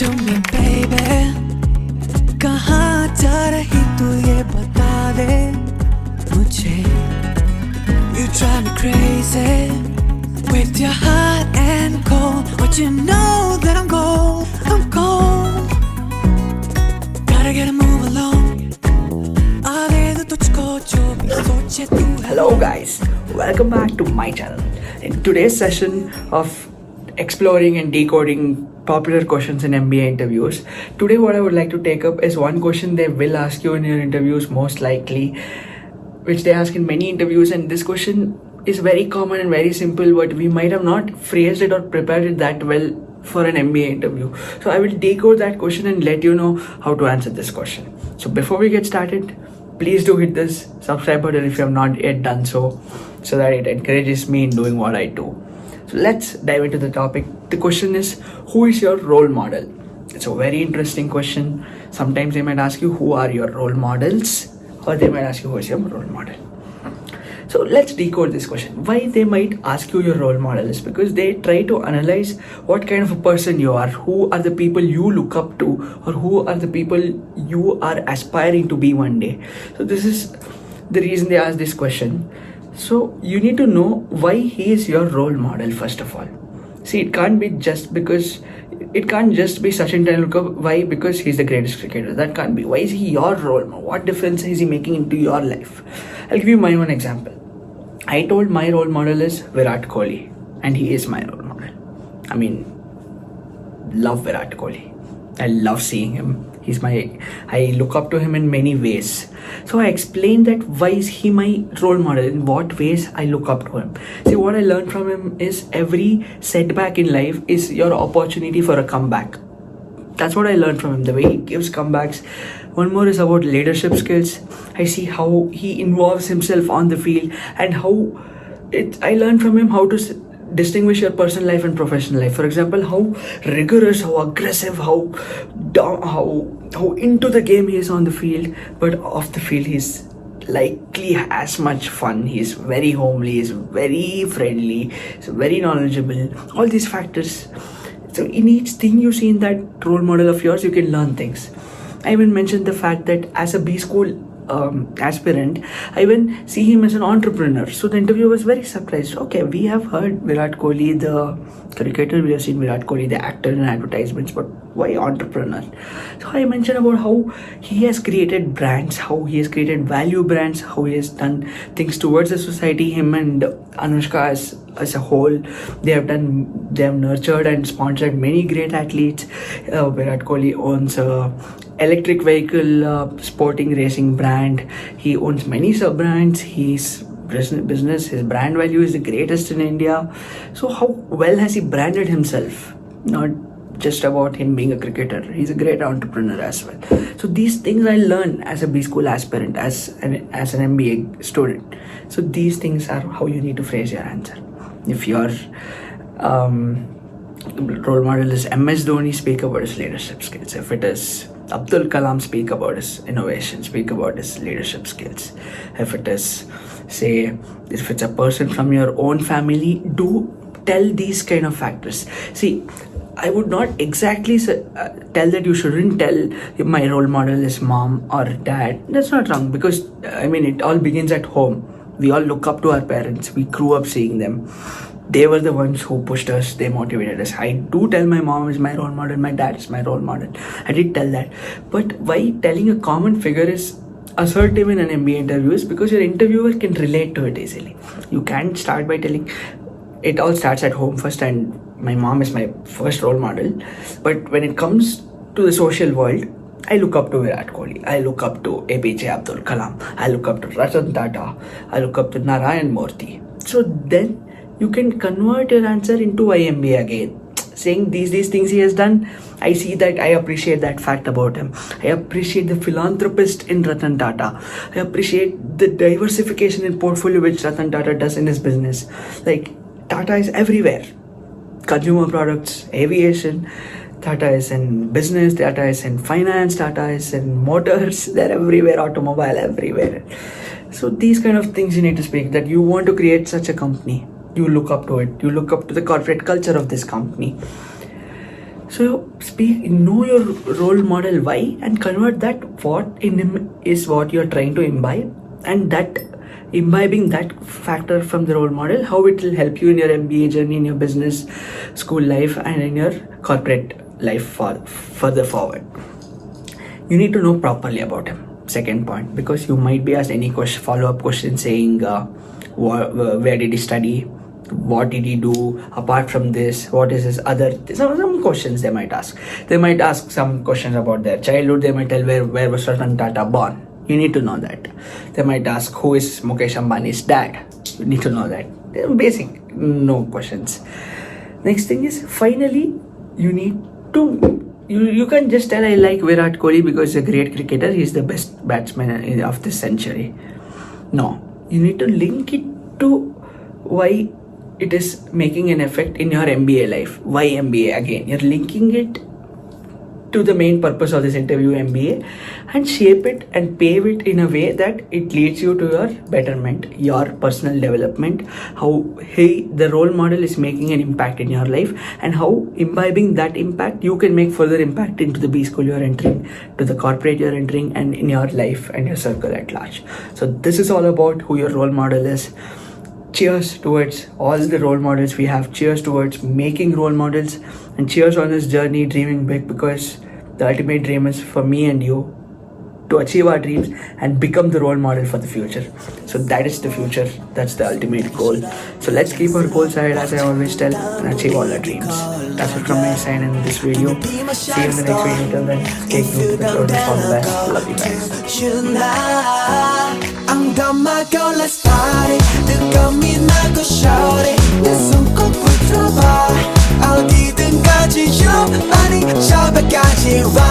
to me baby, कहाँ जा रही तू ये बता दे मुझे. You drive me crazy with your hot and cold, but you know that I'm cold, I'm cold. Gotta get a move along. आगे तो तुझको जो भी सोचे तू. Hello guys, welcome back to my channel. In today's session of exploring and decoding popular questions in MBA interviews, today what I would like to take up is one question they will ask you in your interviews most likely, which they ask in many interviews, and this question is very common and very simple, but we might have not phrased it or prepared it that well for an MBA interview. So I will decode that question and let you know how to answer this question. So before we get started, please do hit this subscribe button if you have not yet done so that it encourages me in doing what I do. So let's dive into the topic. The question is, who is your role model? It's a very interesting question. Sometimes they might ask you, who are your role models? Or they might ask you, who is your role model? So let's decode this question. Why they might ask you your role model is because they try to analyze what kind of a person you are, who are the people you look up to, or who are the people you are aspiring to be one day. So this is the reason they ask this question. So you need to know why he is your role model first of all. See, it can't just be Sachin Tendulkar. Why? Because he's the greatest cricketer. That can't be. Why is he your role model? What difference is he making into your life? I'll give you my own example. I told my role model is Virat Kohli, and he is my role model. I mean, love Virat Kohli. I love seeing him. I look up to him in many ways. So I explained that why is he my role model, in what ways I look up to him. See, what I learned from him is every setback in life is your opportunity for a comeback. That's what I learned from him, the way he gives comebacks. One more is about leadership skills. I see how he involves himself on the field, and I learned from him how to distinguish your personal life and professional life. For example, how rigorous, how aggressive, how into the game he is on the field, but off the field he's likely as much fun. He's very homely, he's very friendly, he's very knowledgeable. All these factors. So in each thing you see in that role model of yours, you can learn things. I even mentioned the fact that as a B school aspirant, I even see him as an entrepreneur. So the interviewer was very surprised. Okay, we have heard Virat Kohli, the cricketer, we have seen Virat Kohli, the actor in advertisements, but why entrepreneur? So I mentioned about how he has created brands, how he has created value brands, how he has done things towards the society. Him and Anushka as a whole, they have nurtured and sponsored many great athletes. Virat Kohli owns a electric vehicle sporting racing brand. He owns many sub brands. His brand value is the greatest in India. So how well has he branded himself? Not just about him being a cricketer. He's a great entrepreneur as well. So these things I learned as a B school aspirant, as an MBA student. So these things are how you need to phrase your answer. If your role model is MS Dhoni, speak about his leadership skills. If it is Abdul Kalam, speak about his innovation, speak about his leadership skills. If it's a person from your own family, do tell these kind of factors. See, I would not exactly tell that you shouldn't tell my role model is mom or dad. That's not wrong, because it all begins at home. We all look up to our parents. We grew up seeing them. They were the ones who pushed us, they motivated us. I do tell my mom is my role model, my dad is my role model. I did tell that. But why telling a common figure is assertive in an MBA interview is because your interviewer can relate to it easily. You can't start by telling, it all starts at home first, and my mom is my first role model. But when it comes to the social world, I look up to Virat Kohli, I look up to APJ Abdul Kalam, I look up to Ratan Tata, I look up to Narayan Murthy. So then you can convert your answer into MBA again, saying these things he has done. I see that, I appreciate that fact about him. I appreciate the philanthropist in Ratan Tata. I appreciate the diversification in portfolio which Ratan Tata does in his business. Like, Tata is everywhere. Consumer products, aviation, Tata is in business, Tata is in finance, Tata is in motors, they're everywhere, automobile, everywhere. So these kind of things you need to speak, that you want to create such a company. You look up to it. You look up to the corporate culture of this company. So know your role model why, and convert that what in him is what you're trying to imbibe, and that imbibing that factor from the role model, how it will help you in your MBA journey, in your business school life, and in your corporate life further forward. You need to know properly about him. Second point, because you might be asked any question, follow-up question saying where did he study, what did he do apart from this, what is his other, some questions they might ask. They might ask some questions about their childhood. They might tell where was Ratan Tata born. You need to know that. They might ask who is Mukesh Ambani's dad. You need to know that. They're basic, no questions. Next thing is, finally, you need to, you can't just tell I like Virat Kohli because he's a great cricketer, he's the best batsman of this century. No, you need to link it to why it is making an effect in your MBA life. Why MBA? Again, you're linking it to the main purpose of this interview, MBA, and shape it and pave it in a way that it leads you to your betterment, your personal development, how the role model is making an impact in your life, and how imbibing that impact you can make further impact into the B school you're entering, to the corporate you're entering, and in your life and your circle at large. So this is all about who your role model is. Cheers towards all the role models we have. Cheers towards making role models, and cheers on this journey dreaming big, because the ultimate dream is for me and you to achieve our dreams and become the role model for the future. So that is the future. That's the ultimate goal. So let's keep our goals ahead, as I always tell, and achieve all our dreams. That's it from my side in this video. See you in the next video. Till then, stay tuned to the progress. All the best. Love you guys. I'm done my girl, let's party. 뜨거움이 나고 shorty 내 손 꼭 붙여봐 어디든가지 좀 많이 저벽까지 와